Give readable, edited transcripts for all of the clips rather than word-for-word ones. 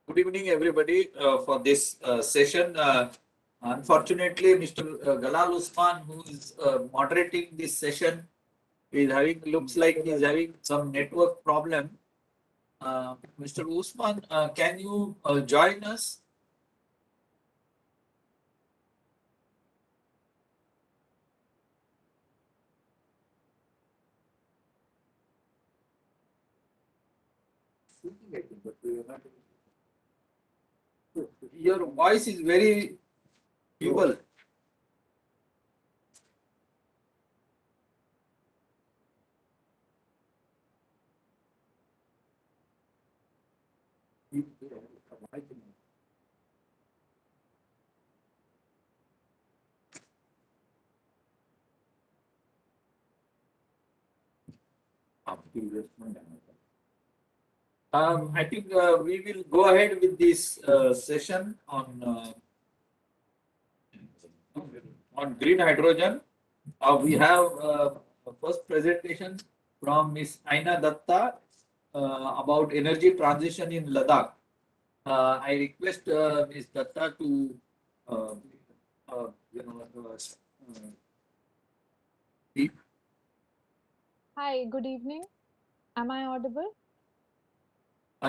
Good evening, everybody, for this session. Unfortunately, Mr. Galal Usman, who is moderating this session, looks like he's having some network problem. Mr. Usman, can you join us? Your voice is very feeble. I think we will go ahead with this session on green hydrogen. We have a first presentation from Ms. Aina Datta about energy transition in Ladakh. I request Ms. Datta to uh, uh, you know, speak. Hi, good evening. Am I audible?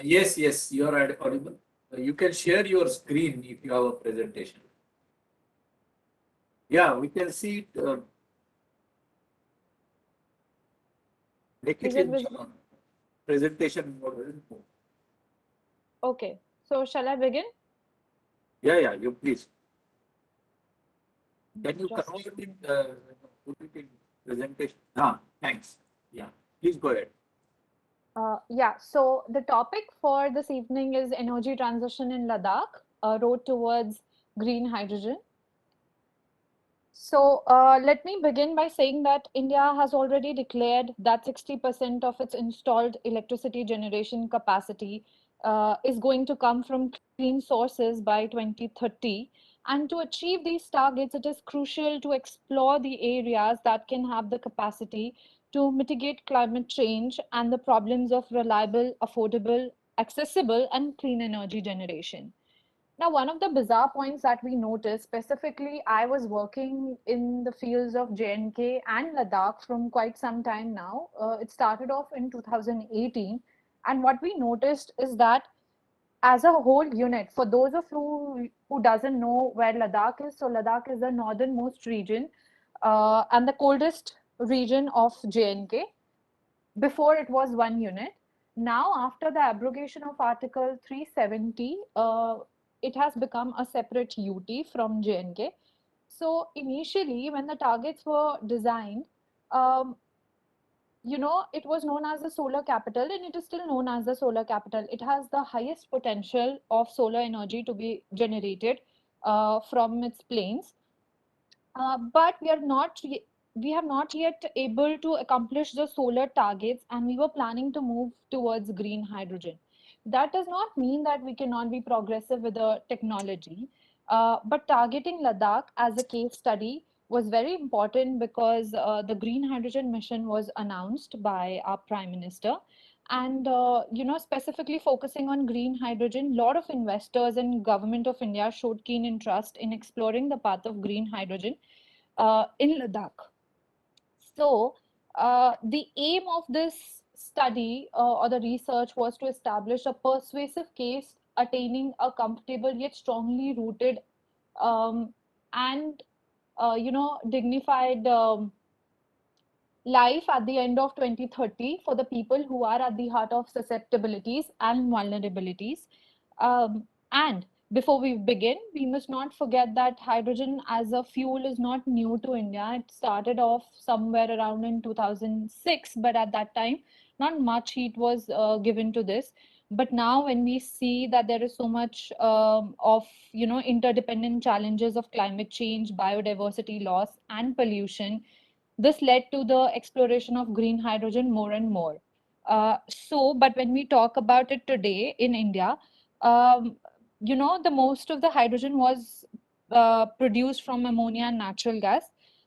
Yes, yes, you are audible. You can share your screen if you have a presentation. Yeah, we can see it. Make Is it it in visible? presentation mode. Okay. So shall I begin? Yeah, yeah, you please. Can you Just convert it, put it in presentation? Ah, thanks. Yeah, please go ahead. yeah, so the topic for this evening is energy transition in Ladakh, a road towards green hydrogen. So let me begin by saying that India has already declared that 60% of its installed electricity generation capacity is going to come from clean sources by 2030. And to achieve these targets, it is crucial to explore the areas that can have the capacity to mitigate climate change and the problems of reliable, affordable, accessible, and clean energy generation. Now, one of the bizarre points that we noticed, specifically, I was working in the fields of JNK and Ladakh from quite some time now. It started off in 2018. And what we noticed is that as a whole unit, for those of you who doesn't know where Ladakh is, so Ladakh is the northernmost region and the coldest region of JNK. Before it was one unit. Now, after the abrogation of Article 370, it has become a separate UT from JNK. So initially, when the targets were designed, um, it was known as the solar capital, and it is still known as the solar capital. It has the highest potential of solar energy to be generated from its plains. But we have not yet able to accomplish the solar targets, and we were planning to move towards green hydrogen. That does not mean that we cannot be progressive with the technology, but targeting Ladakh as a case study was very important because the green hydrogen mission was announced by our prime minister, and specifically focusing on green hydrogen, a lot of investors and government of India showed keen interest in exploring the path of green hydrogen in Ladakh. So, the aim of this study or the research was to establish a persuasive case attaining a comfortable yet strongly rooted um, and dignified life at the end of 2030 for the people who are at the heart of susceptibilities and vulnerabilities. And before we begin, we must not forget that hydrogen as a fuel is not new to India. It started off somewhere around in 2006, but at that time, not much heat was given to this. But now, when we see that there is so much of interdependent challenges of climate change, biodiversity loss, and pollution, this led to the exploration of green hydrogen more and more. But when we talk about it today in India, um, the most of the hydrogen was produced from ammonia and natural gas.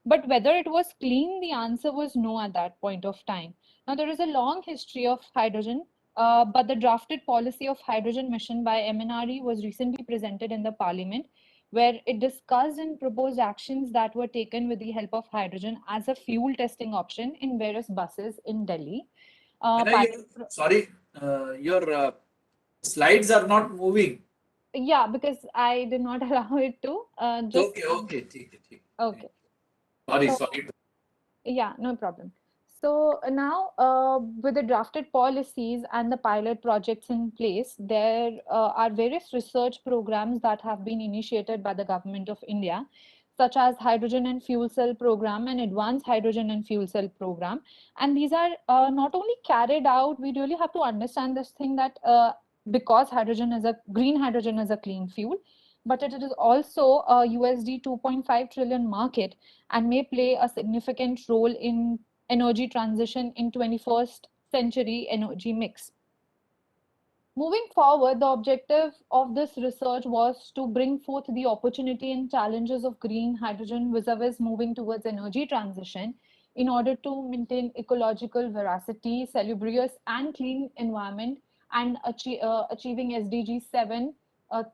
But whether it was clean, the answer was no at that point of time. Now, there is a long history of hydrogen, but the drafted policy of hydrogen mission by MNRE was recently presented in the parliament, where it discussed and proposed actions that were taken with the help of hydrogen as a fuel testing option in various buses in Delhi. Sorry, your slides are not moving. Yeah, because I did not allow it to. Okay, okay, Okay. Sorry, So, sorry. yeah, no problem. So now, with the drafted policies and the pilot projects in place, there are various research programs that have been initiated by the government of India, such as Hydrogen and Fuel Cell Program and Advanced Hydrogen and Fuel Cell Program. And these are not only carried out, we really have to understand this thing that because green hydrogen is a clean fuel, but it is also a USD 2.5 trillion market and may play a significant role in energy transition in 21st century energy mix. Moving forward, the objective of this research was to bring forth the opportunity and challenges of green hydrogen vis-a-vis moving towards energy transition in order to maintain ecological veracity, salubrious and clean environment, and achieving SDG 7,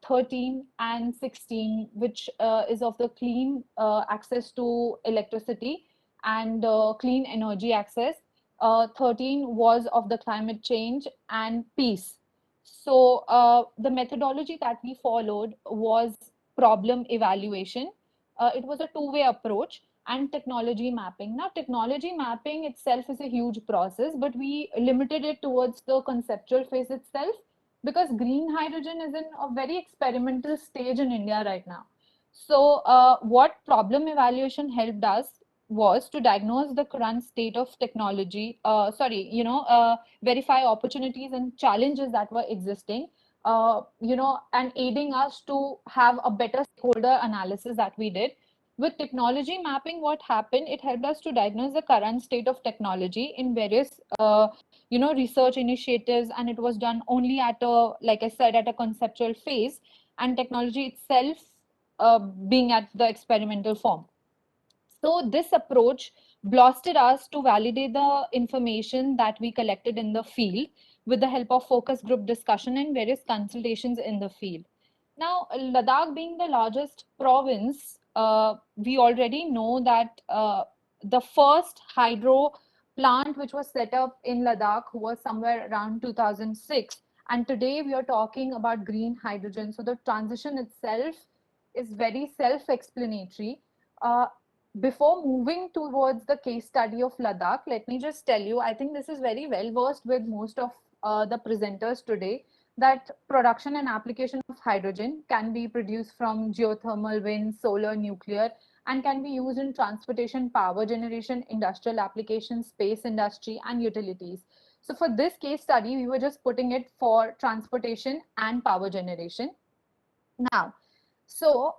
13 and 16, which is of the clean access to electricity and clean energy access. 13 was of the climate change and peace. So the methodology that we followed was problem evaluation. It was a two-way approach and technology mapping. Now, technology mapping itself is a huge process, but we limited it towards the conceptual phase itself because green hydrogen is in a very experimental stage in India right now. So what problem evaluation helped us was to diagnose the current state of technology, verify opportunities and challenges that were existing, and aiding us to have a better stakeholder analysis that we did. With technology mapping, what happened, it helped us to diagnose the current state of technology in various, research initiatives, and it was done only at a, like I said, at a conceptual phase, and technology itself being at the experimental form. So this approach blasted us to validate the information that we collected in the field with the help of focus group discussion and various consultations in the field. Now, Ladakh being the largest province, we already know that the first hydro plant which was set up in Ladakh was somewhere around 2006. And today we are talking about green hydrogen. So the transition itself is very self-explanatory. Before moving towards the case study of Ladakh, let me just tell you, I think this is very well versed with most of the presenters today, that production and application of hydrogen can be produced from geothermal, wind, solar, nuclear, and can be used in transportation, power generation, industrial applications, space industry, and utilities. So for this case study, we were just putting it for transportation and power generation. Now, so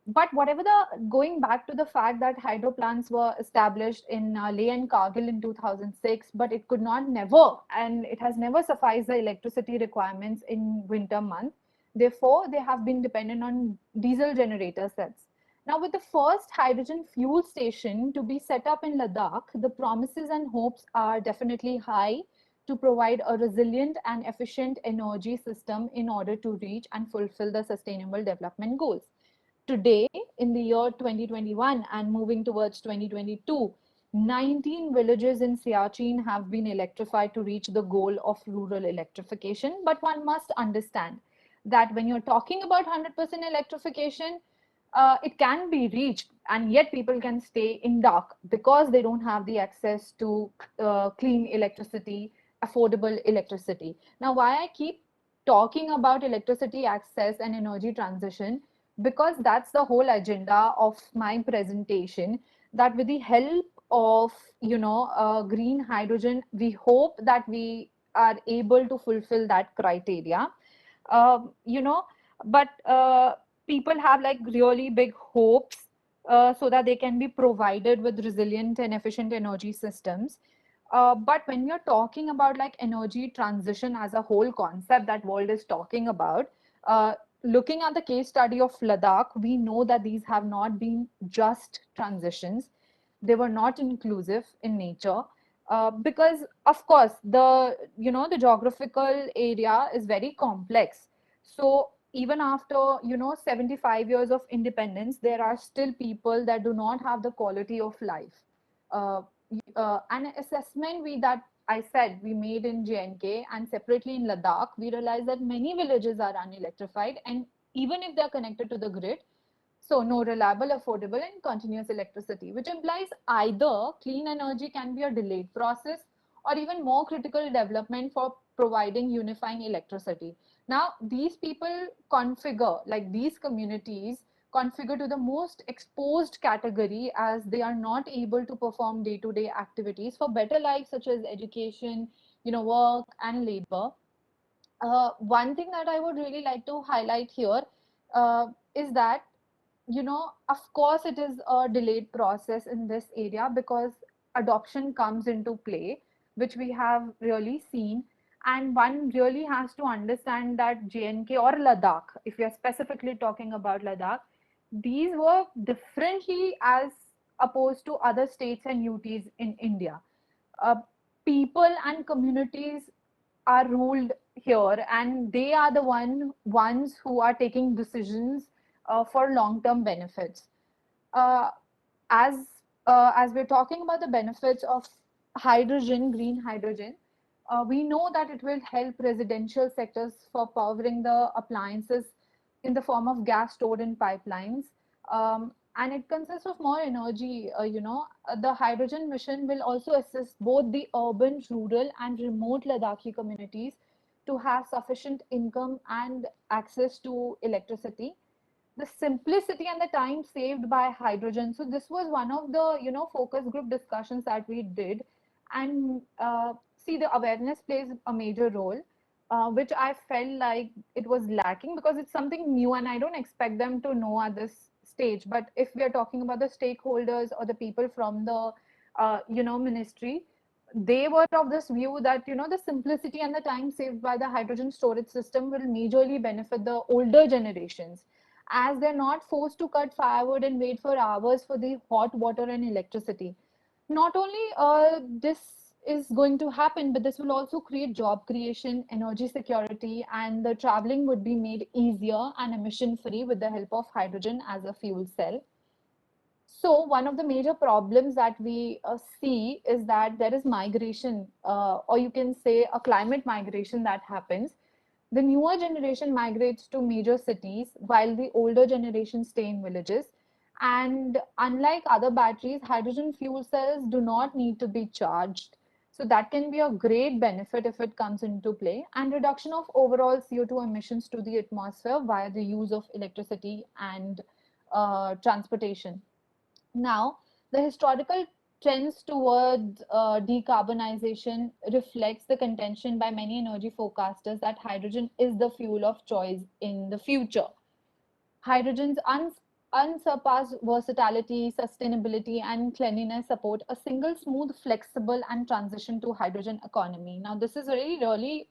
but whatever going back to the fact that hydro plants were established in Leh and Kargil in 2006, but it could not never, and it has never sufficed the electricity requirements in winter months. Therefore, they have been dependent on diesel generator sets. Now, with the first hydrogen fuel station to be set up in Ladakh, the promises and hopes are definitely high to provide a resilient and efficient energy system in order to reach and fulfill the sustainable development goals. Today, in the year 2021 and moving towards 2022, 19 villages in Siachen have been electrified to reach the goal of rural electrification. But one must understand that when you're talking about 100% electrification, it can be reached, and yet people can stay in dark because they don't have the access to clean electricity, affordable electricity. Now, why I keep talking about electricity access and energy transition, because that's the whole agenda of my presentation, that with the help of green hydrogen, we hope that we are able to fulfill that criteria. um, you know but people have like really big hopes, so that they can be provided with resilient and efficient energy systems. But when you're talking about like energy transition as a whole concept that world is talking about, looking at the case study of Ladakh, we know that these have not been just transitions. They were not inclusive in nature, because of course the geographical area is very complex. So even after 75 years of independence, there are still people that do not have the quality of life. An assessment that I said we made in JNK and separately in Ladakh, we realized that many villages are unelectrified, and even if they're connected to the grid, so no reliable, affordable, and continuous electricity, which implies either clean energy can be a delayed process or even more critical development for providing unifying electricity. Now, these people configure, like these communities configure to the most exposed category, as they are not able to perform day-to-day activities for better life such as education, work and labor. One thing that I would really like to highlight here is that of course, it is a delayed process in this area because adoption comes into play, which we have really seen. And one really has to understand that JNK or Ladakh, if we are specifically talking about Ladakh, these work differently as opposed to other states and UTs in India. Uh, People and communities are ruled here, and they are the ones who are taking decisions for long-term benefits. Uh, as as we're talking about the benefits of hydrogen, green hydrogen, we know that it will help residential sectors for powering the appliances in the form of gas stored in pipelines. And it consists of more energy. The hydrogen mission will also assist both the urban, rural, and remote Ladakhi communities to have sufficient income and access to electricity. The simplicity and the time saved by hydrogen. So this was one of the focus group discussions that we did, and see, the awareness plays a major role, which I felt like it was lacking because it's something new, and I don't expect them to know at this stage. But if we are talking about the stakeholders or the people from the ministry, they were of this view that the simplicity and the time saved by the hydrogen storage system will majorly benefit the older generations, as they're not forced to cut firewood and wait for hours for the hot water and electricity. Not only this is going to happen, but this will also create job creation, energy security, and the traveling would be made easier and emission free with the help of hydrogen as a fuel cell. So one of the major problems that we see is that there is migration, or you can say a climate migration that happens. The newer generation migrates to major cities while the older generation stay in villages. And unlike other batteries, hydrogen fuel cells do not need to be charged. So that can be a great benefit if it comes into play, and reduction of overall CO2 emissions to the atmosphere via the use of electricity and transportation. Now, the historical trends towards decarbonization reflects the contention by many energy forecasters that hydrogen is the fuel of choice in the future. Hydrogen's unsurpassed versatility, sustainability, and cleanliness support a single, smooth, flexible, and transition to hydrogen economy. Now, this is really,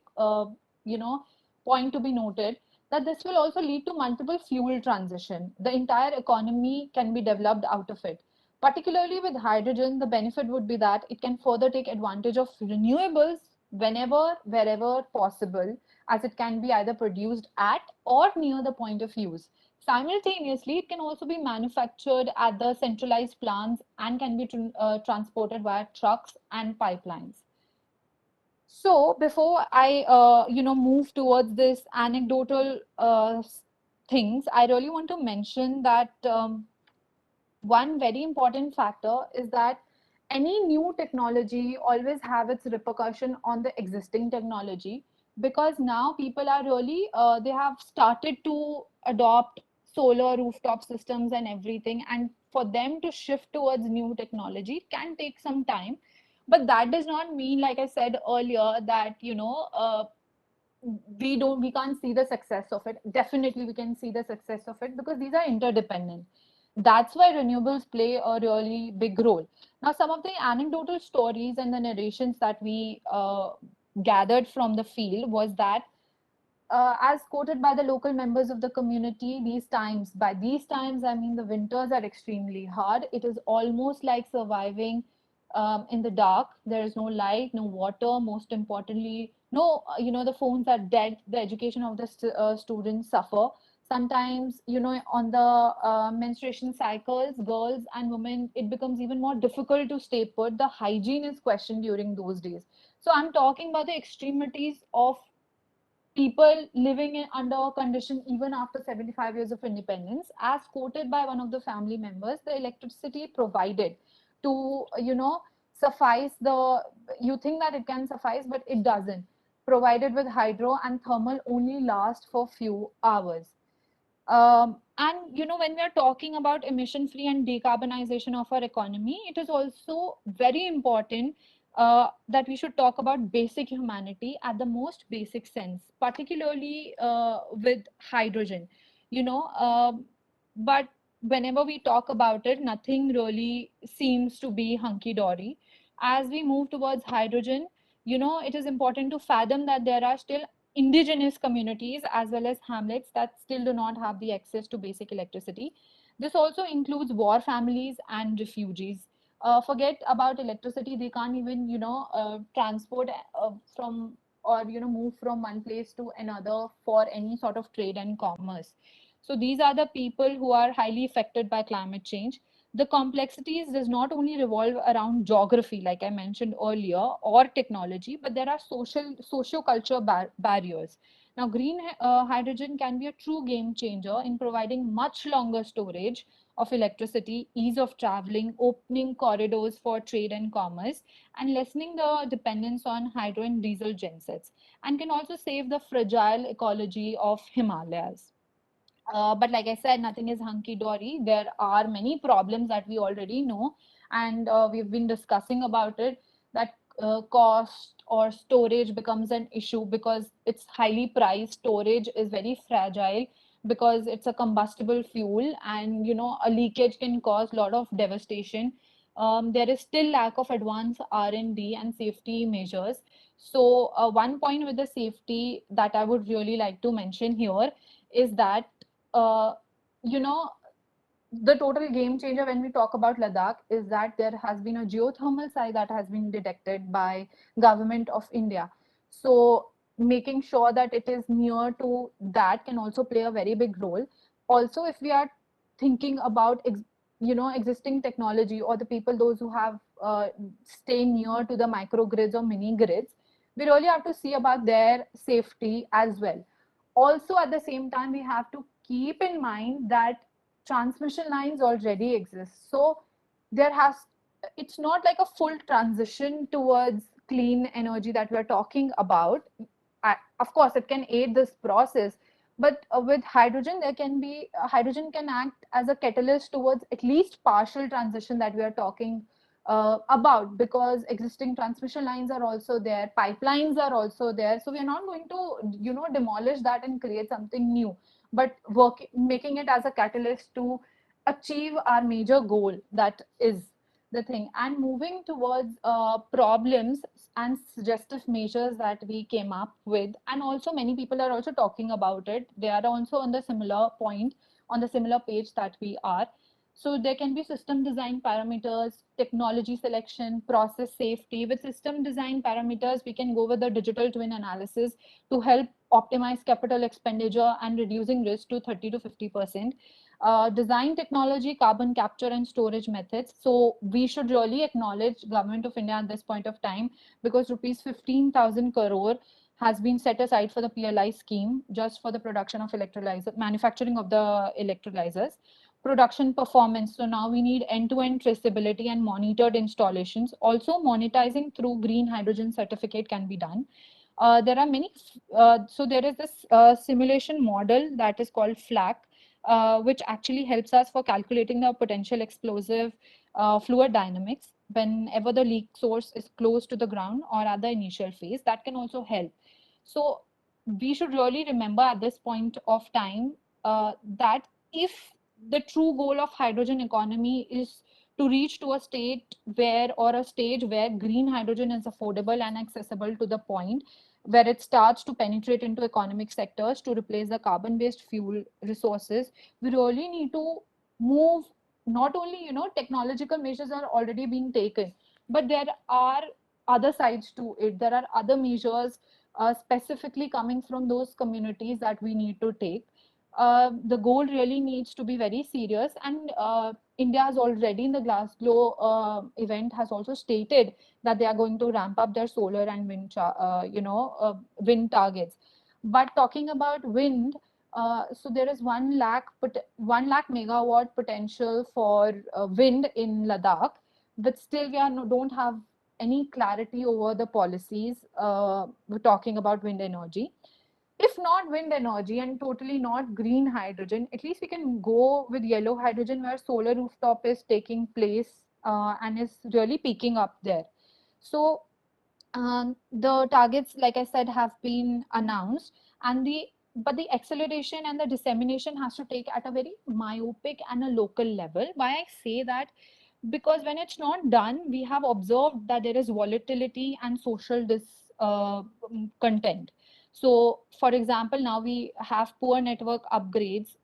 you know, point to be noted, that this will also lead to multiple fuel transition. The entire economy can be developed out of it. Particularly with hydrogen, the benefit would be that it can further take advantage of renewables whenever, wherever possible, as it can be either produced at or near the point of use. Simultaneously, it can also be manufactured at the centralized plants and can be transported via trucks and pipelines. So before I, move towards this anecdotal things, I really want to mention that one very important factor is that any new technology always have its repercussion on the existing technology, because now people are really they have started to adopt solar rooftop systems and everything, and for them to shift towards new technology can take some time. But that does not mean, like I said earlier, that we can't see the success of it. Definitely we can see the success of it, because these are interdependent. That's why renewables play a really big role. Now, some of the anecdotal stories and the narrations that we gathered from the field was that as quoted by the local members of the community, by these times, I mean the winters are extremely hard. It is almost like surviving in the dark. There is no light, no water, most importantly, no, the phones are dead. The education of the students suffer. Sometimes, on the menstruation cycles, girls and women, it becomes even more difficult to stay put. The hygiene is questioned during those days. So I'm talking about the extremities of people living under a condition even after 75 years of independence. As quoted by one of the family members, the electricity provided to, suffice you think that it can suffice, but it doesn't. Provided with hydro and thermal only last for few hours. And when we are talking about emission free and decarbonization of our economy, it is also very important that we should talk about basic humanity at the most basic sense, particularly with hydrogen. You know, but whenever we talk about it, nothing really seems to be hunky dory. As we move towards hydrogen, it is important to fathom that there are still indigenous communities as well as hamlets that still do not have the access to basic electricity. This also includes war families and refugees. Forget about electricity; they can't even, transport from or move from one place to another for any sort of trade and commerce. So these are the people who are highly affected by climate change. The complexities does not only revolve around geography, like I mentioned earlier, or technology, but there are socio-culture barriers. Now, green hydrogen can be a true game changer in providing much longer storage of electricity, ease of traveling, opening corridors for trade and commerce, and lessening the dependence on hydro and diesel gensets, and can also save the fragile ecology of Himalayas. But like I said, nothing is hunky dory. There are many problems that we already know, and we've been discussing about it. That cost or storage becomes an issue because it's highly priced. Storage is very fragile because it's a combustible fuel, and a leakage can cause a lot of devastation. There is still lack of advanced R&D and safety measures. So one point with the safety that I would really like to mention here is that uh, you know, the total game changer when we talk about Ladakh is that there has been a geothermal site that has been detected by government of India. So making sure that it is near to that can also play a very big role. Also, if we are thinking about existing technology or the people those who have stay near to the microgrids or mini grids, we really have to see about their safety as well. Also, at the same time, we have to keep in mind that transmission lines already exist. So it's not like a full transition towards clean energy that we're talking about. Of course, it can aid this process, but with hydrogen, hydrogen can act as a catalyst towards at least partial transition that we are talking about, because existing transmission lines are also there, pipelines are also there. So we are not going to, demolish that and create something new, but making it as a catalyst to achieve our major goal. That is the thing. And moving towards problems and suggestive measures that we came up with, and also many people are also talking about it. They are also on the similar point, on the similar page that we are. So there can be system design parameters, technology selection, process safety. With system design parameters, we can go with the digital twin analysis to help optimize capital expenditure and reducing risk to 30 to 50%. Design technology, carbon capture and storage methods. So we should really acknowledge Government of India at this point of time, because rupees 15,000 crore has been set aside for the PLI scheme just for the production of manufacturing of the electrolyzers. Production performance. So now we need end-to-end traceability and monitored installations. Also, monetizing through green hydrogen certificate can be done. There are many, so there is this simulation model that is called FLAC, which actually helps us for calculating the potential explosive fluid dynamics whenever the leak source is close to the ground or at the initial phase. That can also help. So we should really remember at this point of time that if the true goal of hydrogen economy is to reach to a state where, or a stage where green hydrogen is affordable and accessible to the point, where it starts to penetrate into economic sectors to replace the carbon-based fuel resources, we really need to move. Not only, technological measures are already being taken, but there are other sides to it. There are other measures specifically coming from those communities that we need to take. The goal really needs to be very serious, and India has already in the Glasgow event has also stated that they are going to ramp up their solar and wind targets. But talking about wind, so there is 1 lakh megawatt potential for wind in Ladakh, but still we don't have any clarity over the policies. We're talking about wind energy. If not wind energy and totally not green hydrogen, at least we can go with yellow hydrogen, where solar rooftop is taking place and is really peaking up there. So the targets, like I said, have been announced, and the acceleration and the dissemination has to take at a very myopic and a local level. Why I say that? Because when it's not done, we have observed that there is volatility and social discontent. So, for example, now we have poor network upgrades.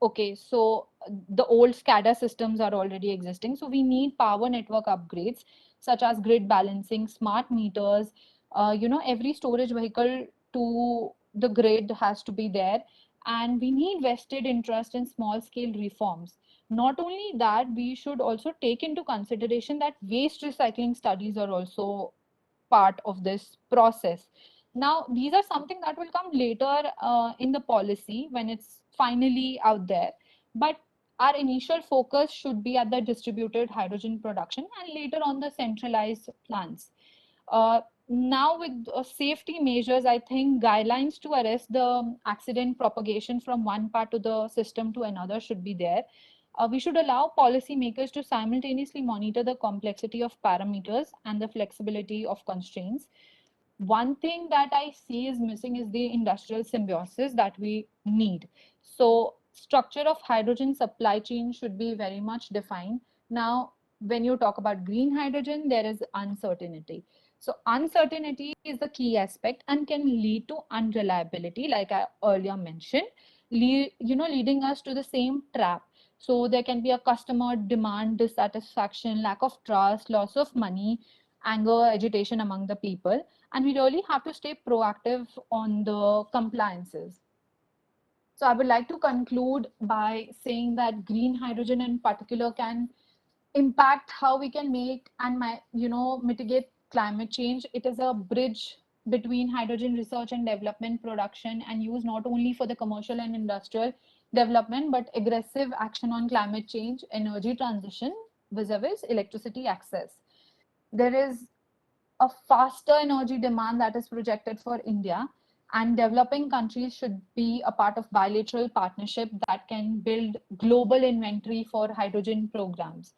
Okay, so the old SCADA systems are already existing. So we need power network upgrades such as grid balancing, smart meters, every storage vehicle to the grid has to be there. And we need vested interest in small scale reforms. Not only that, we should also take into consideration that waste recycling studies are also part of this process. Now, these are something that will come later in the policy when it's finally out there. But our initial focus should be at the distributed hydrogen production and later on the centralized plants. Now, with safety measures, I think guidelines to arrest the accident propagation from one part of the system to another should be there. We should allow policymakers to simultaneously monitor the complexity of parameters and the flexibility of constraints. One thing that I see is missing is the industrial symbiosis that we need. So structure of hydrogen supply chain should be very much defined. Now, when you talk about green hydrogen, there is uncertainty. So uncertainty is the key aspect and can lead to unreliability, like I earlier mentioned, leading us to the same trap. So there can be a customer demand dissatisfaction, lack of trust, loss of money, anger, agitation among the people, and we really have to stay proactive on the compliances. So I would like to conclude by saying that green hydrogen in particular can impact how we can make and mitigate climate change. It is a bridge between hydrogen research and development, production and use, not only for the commercial and industrial development, but aggressive action on climate change, energy transition, vis-a-vis electricity access. There is a faster energy demand that is projected for India, and developing countries should be a part of bilateral partnership that can build global inventory for hydrogen programs.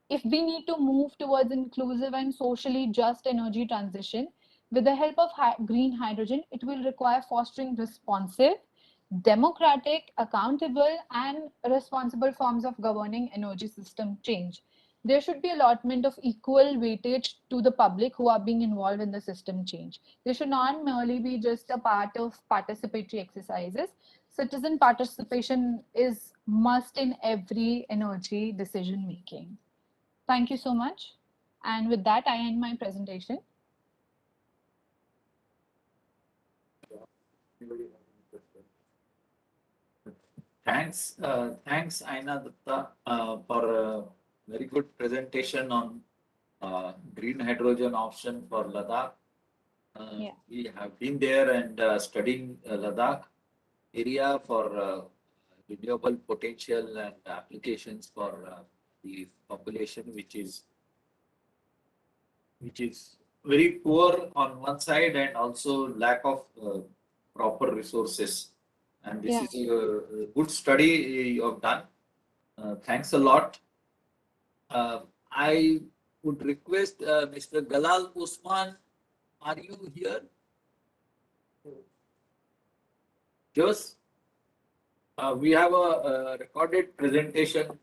If we need to move towards inclusive and socially just energy transition, with the help of green hydrogen, it will require fostering responsive, democratic, accountable, and responsible forms of governing energy system change. There should be allotment of equal weightage to the public who are being involved in the system change. They should not merely be just a part of participatory exercises. Citizen participation is must in every energy decision making. Thank you so much. And with that, I end my presentation. Thanks, Aina Dutta, for a very good presentation on green hydrogen option for Ladakh. Yeah. We have been there and studying Ladakh area for renewable potential and applications for the population, which is very poor on one side and also lack of proper resources. And this Yeah. is a good study you have done. Thanks a lot. I would request Mr. Galal Usman, are you here? Yes. We have a recorded presentation.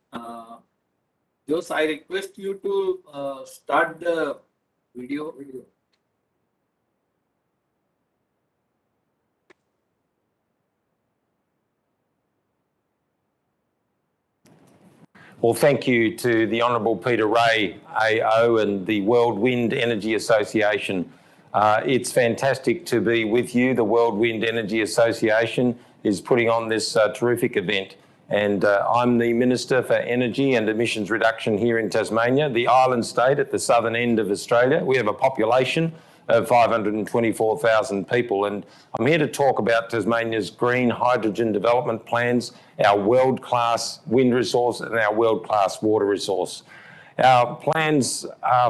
Jos, I request you to start the video. Well, thank you to the Honourable Peter Ray, AO, and the World Wind Energy Association. It's fantastic to be with you. The World Wind Energy Association is putting on this terrific event. And I'm the Minister for Energy and Emissions Reduction here in Tasmania, the island state at the southern end of Australia. We have a population of 524,000 people, and I'm here to talk about Tasmania's green hydrogen development plans, our world-class wind resource and our world-class water resource. Our plans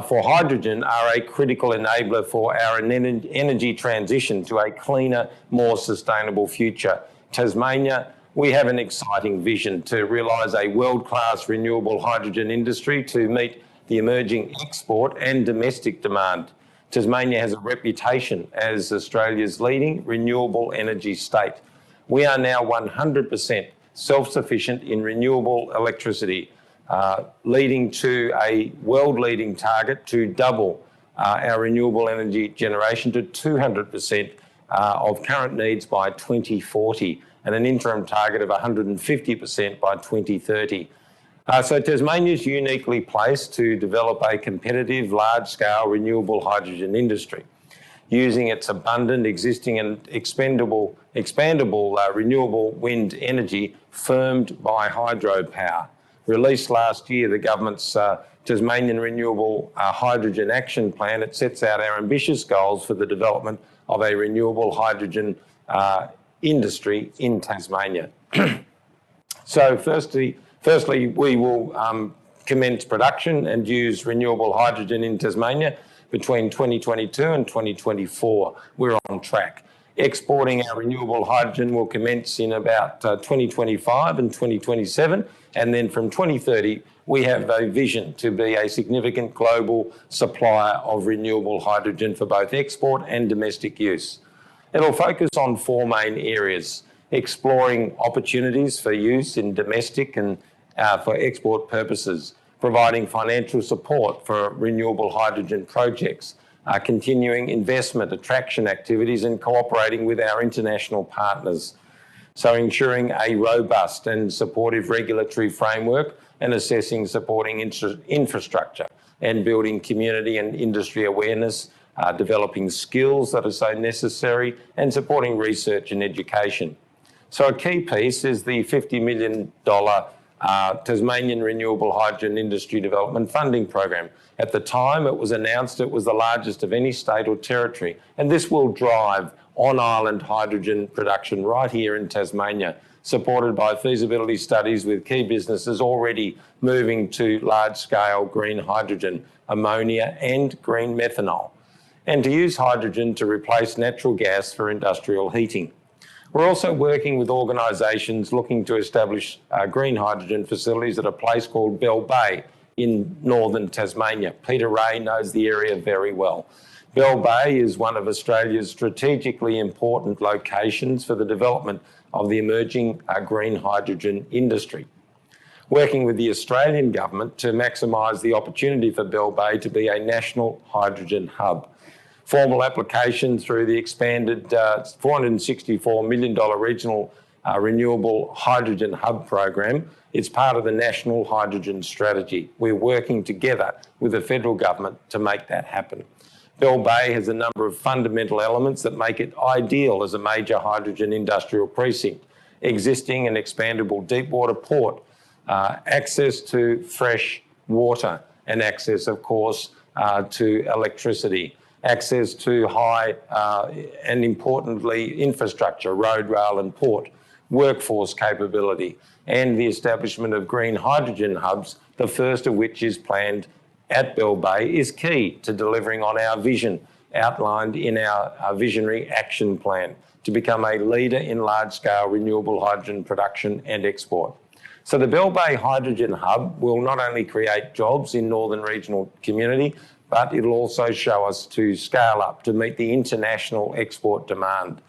for hydrogen are a critical enabler for our energy transition to a cleaner, more sustainable future. Tasmania, we have an exciting vision to realise a world-class renewable hydrogen industry to meet the emerging export and domestic demand. Tasmania has a reputation as Australia's leading renewable energy state. We are now 100% self-sufficient in renewable electricity, leading to a world-leading target to double our renewable energy generation to 200% of current needs by 2040 and an interim target of 150% by 2030. So Tasmania is uniquely placed to develop a competitive, large-scale renewable hydrogen industry, using its abundant, existing and expandable renewable wind energy firmed by hydropower. Released last year, the government's Tasmanian Renewable Hydrogen Action Plan, it sets out our ambitious goals for the development of a renewable hydrogen industry in Tasmania. So firstly, we will commence production and use renewable hydrogen in Tasmania between 2022 and 2024. We're on track. Exporting our renewable hydrogen will commence in about 2025 and 2027. And then from 2030, we have a vision to be a significant global supplier of renewable hydrogen for both export and domestic use. It'll focus on four main areas: exploring opportunities for use in domestic and for export purposes, providing financial support for renewable hydrogen projects, continuing investment attraction activities and cooperating with our international partners. So ensuring a robust and supportive regulatory framework and assessing supporting infrastructure and building community and industry awareness, developing skills that are so necessary and supporting research and education. So a key piece is the $50 million Tasmanian Renewable Hydrogen Industry Development Funding Program. At the time it was announced, it was the largest of any state or territory, and this will drive on-island hydrogen production right here in Tasmania, supported by feasibility studies with key businesses already moving to large-scale green hydrogen, ammonia and green methanol, and to use hydrogen to replace natural gas for industrial heating. We're also working with organisations looking to establish green hydrogen facilities at a place called Bell Bay in northern Tasmania. Peter Ray knows the area very well. Bell Bay is one of Australia's strategically important locations for the development of the emerging green hydrogen industry. Working with the Australian government to maximise the opportunity for Bell Bay to be a national hydrogen hub. Formal application through the expanded $464 million regional renewable hydrogen hub program. It's part of the National Hydrogen Strategy. We're working together with the federal government to make that happen. Bell Bay has a number of fundamental elements that make it ideal as a major hydrogen industrial precinct: existing and expandable deep water port, access to fresh water, and access, of course, to electricity, access to high and importantly infrastructure, road, rail and port, workforce capability, and the establishment of green hydrogen hubs, the first of which is planned at Bell Bay, is key to delivering on our vision outlined in our visionary action plan to become a leader in large-scale renewable hydrogen production and export. So the Bell Bay Hydrogen Hub will not only create jobs in Northern Regional Community, but it'll also show us to scale up to meet the international export demand.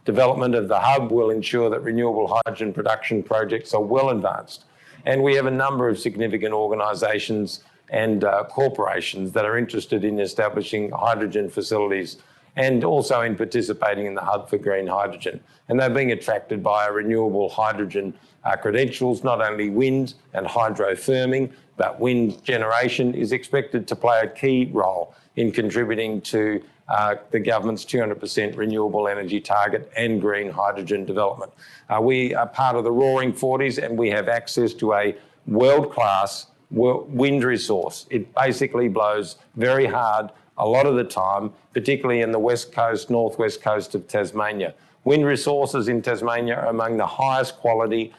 Development of the hub will ensure that renewable hydrogen production projects are well advanced, and we have a number of significant organisations and corporations that are interested in establishing hydrogen facilities and also in participating in the Hub for Green Hydrogen. And they're being attracted by our renewable hydrogen credentials, not only wind and hydro firming, but wind generation is expected to play a key role in contributing to the government's 200% renewable energy target and green hydrogen development. We are part of the Roaring 40s and we have access to a world-class wind resource. It basically blows very hard a lot of the time, particularly in the west coast, northwest coast of Tasmania. Wind resources in Tasmania are among the highest quality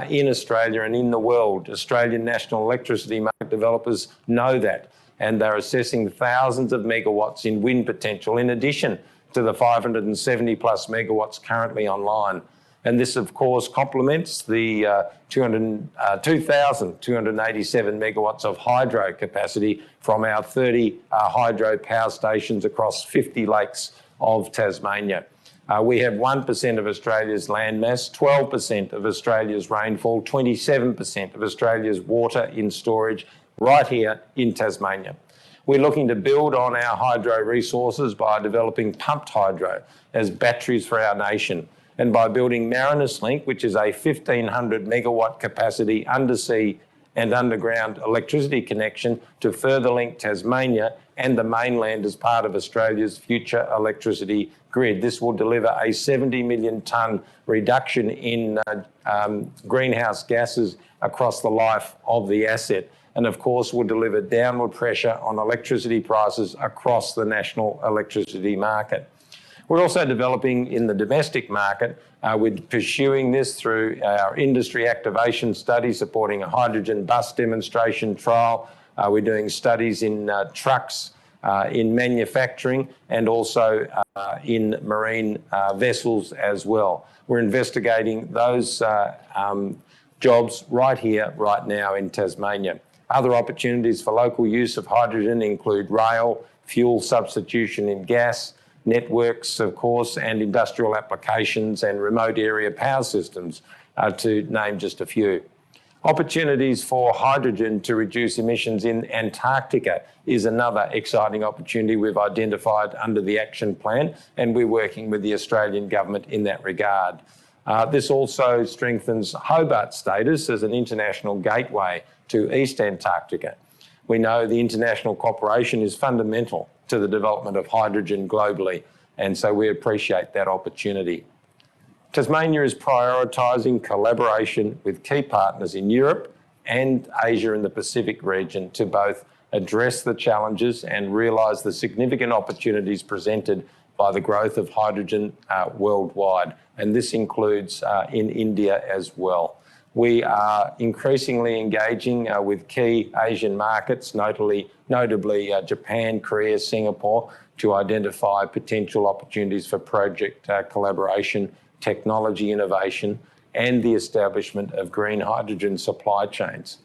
in Australia and in the world. Australian national electricity market developers know that, and they're assessing thousands of megawatts in wind potential in addition to the 570 plus megawatts currently online. And this, of course, complements the 2,287 megawatts of hydro capacity from our 30 hydro power stations across 50 lakes of Tasmania. We have 1% of Australia's landmass, 12% of Australia's rainfall, 27% of Australia's water in storage right here in Tasmania. We're looking to build on our hydro resources by developing pumped hydro as batteries for our nation, and by building Marinus Link, which is a 1,500 megawatt capacity undersea and underground electricity connection to further link Tasmania and the mainland as part of Australia's future electricity grid. This will deliver a 70 million tonne reduction in greenhouse gases across the life of the asset, and of course will deliver downward pressure on electricity prices across the national electricity market. We're also developing in the domestic market. We're pursuing this through our industry activation study supporting a hydrogen bus demonstration trial. We're doing studies in trucks, in manufacturing, and also in marine vessels as well. We're investigating those jobs right here, right now in Tasmania. Other opportunities for local use of hydrogen include rail, fuel substitution in gas, networks, of course, and industrial applications and remote area power systems, to name just a few. Opportunities for hydrogen to reduce emissions in Antarctica is another exciting opportunity we've identified under the action plan, and we're working with the Australian government in that regard. This also strengthens Hobart's status as an international gateway to East Antarctica. We know the international cooperation is fundamental to the development of hydrogen globally, and so we appreciate that opportunity. Tasmania is prioritising collaboration with key partners in Europe and Asia and the Pacific region to both address the challenges and realise the significant opportunities presented by the growth of hydrogen worldwide, and this includes in India as well. We are increasingly engaging with key Asian markets, notably Japan, Korea, Singapore, to identify potential opportunities for project collaboration, technology innovation, and the establishment of green hydrogen supply chains.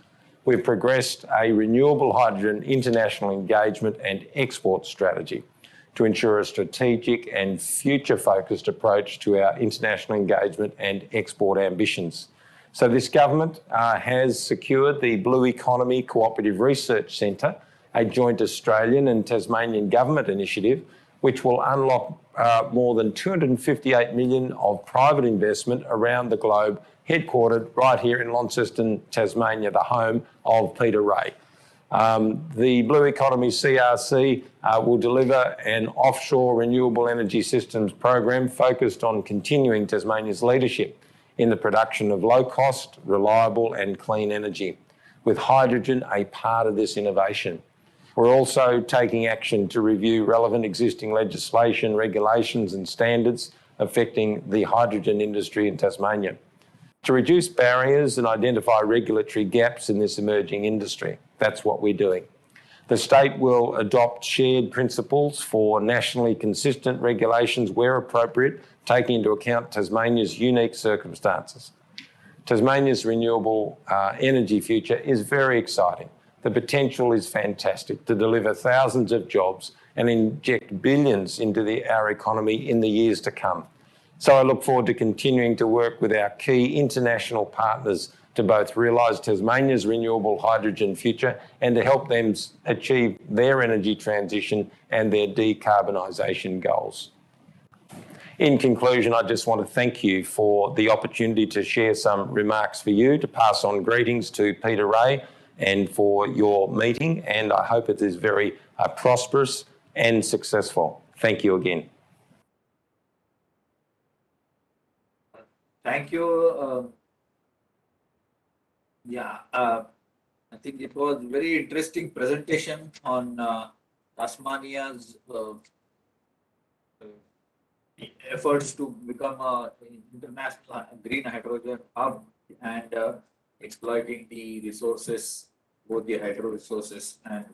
We've progressed a renewable hydrogen international engagement and export strategy to ensure a strategic and future-focused approach to our international engagement and export ambitions. So this government has secured the Blue Economy Cooperative Research Centre, a joint Australian and Tasmanian government initiative, which will unlock more than 258 million of private investment around the globe, headquartered right here in Launceston, Tasmania, the home of Peter Wray. The Blue Economy CRC will deliver an offshore renewable energy systems program focused on continuing Tasmania's leadership in the production of low-cost, reliable and clean energy, with hydrogen a part of this innovation. We're also taking action to review relevant existing legislation, regulations and standards affecting the hydrogen industry in Tasmania, to reduce barriers and identify regulatory gaps in this emerging industry. That's what we're doing. The state will adopt shared principles for nationally consistent regulations where appropriate, taking into account Tasmania's unique circumstances. Tasmania's renewable energy future is very exciting. The potential is fantastic to deliver thousands of jobs and inject billions into our economy in the years to come. So I look forward to continuing to work with our key international partners to both realise Tasmania's renewable hydrogen future and to help them achieve their energy transition and their decarbonisation goals. In conclusion, I just want to thank you for the opportunity to share some remarks for you, to pass on greetings to Peter Ray and for your meeting, and I hope it is very prosperous and successful. Thank you again. Thank you. I think it was very interesting presentation on Tasmania's efforts to become an international green hydrogen hub and exploiting the resources, both the hydro resources and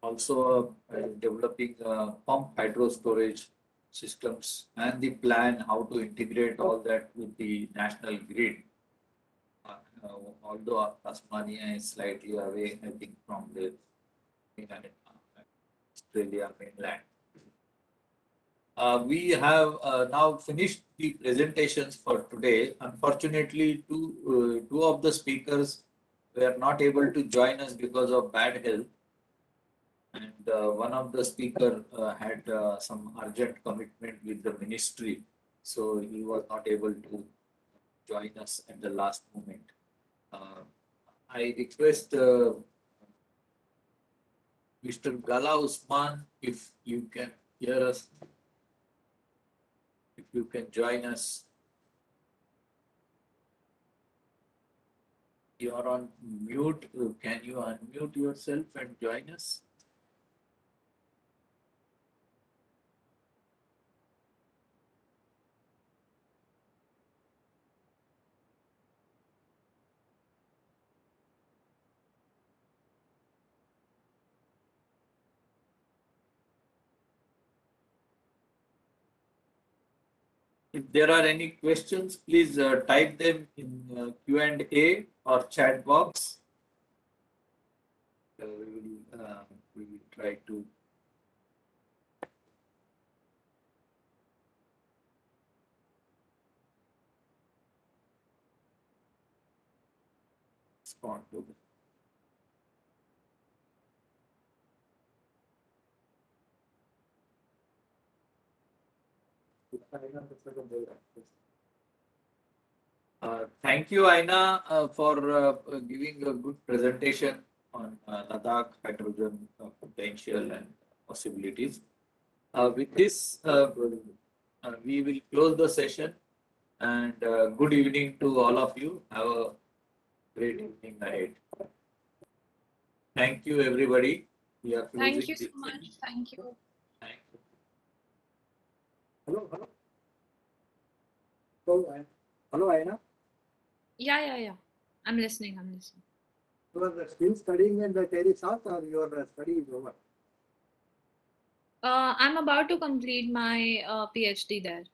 also developing pump hydro storage systems and the plan how to integrate all that with the national grid. Although Tasmania is slightly away, I think, from the Australia mainland. We have now finished the presentations for today. Unfortunately, two of the speakers were not able to join us because of bad health. And one of the speaker had some urgent commitment with the ministry, so he was not able to join us at the last moment. I request Mr. Gala Usman, if you can hear us, if you can join us. You are on mute. Can you unmute yourself and join us? If there are any questions, please type them in Q&A or chat box. We will try to respond to them. Thank you, Aina, for giving a good presentation on Ladakh hydrogen potential and possibilities. With this, we will close the session, and good evening to all of you. Have a great evening ahead. Thank you, everybody. We are closing. Thank you so much. Thank you. Thank you. Hello. Hello, Aina. Yeah. I'm listening. You are still studying in the Terry South, or your study is over? I'm about to complete my PhD there,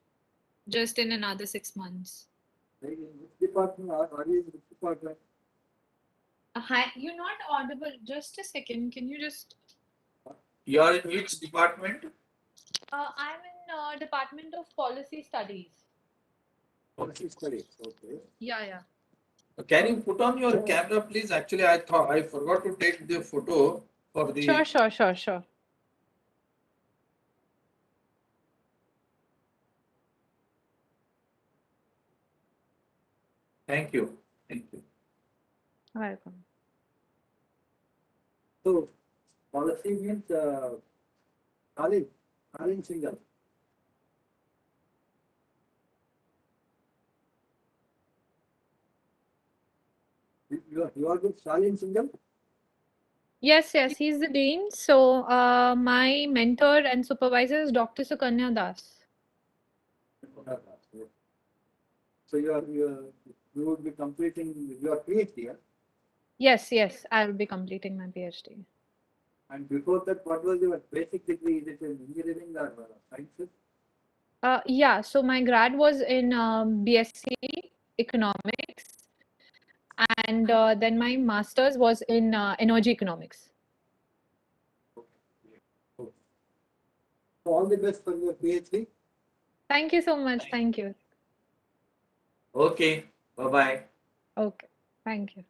just in another 6 months. In which department are you in? Which department? Hi, you're not audible. Just a second. Can you just? You are in which department? I'm in Department of Policy Studies. Policy studies. Okay. Yeah. Can you put on your camera, please? Actually, I thought I forgot to take the photo for the. Sure. Thank you. Welcome. So, policy means Stalin Singhal. You are with Stalin Singhal? Yes, he's the dean. So, my mentor and supervisor is Dr. Sukanya Das. So you would be completing your PhD, yeah? Yes, I'll be completing my PhD. And before that, what was your basic degree? Is it in engineering or sciences? Yeah, so my grad was in BSc Economics, and then my master's was in Energy Economics. So all the best for your PhD. Thank you so much. Thank you. Okay. Bye-bye. Okay. Thank you.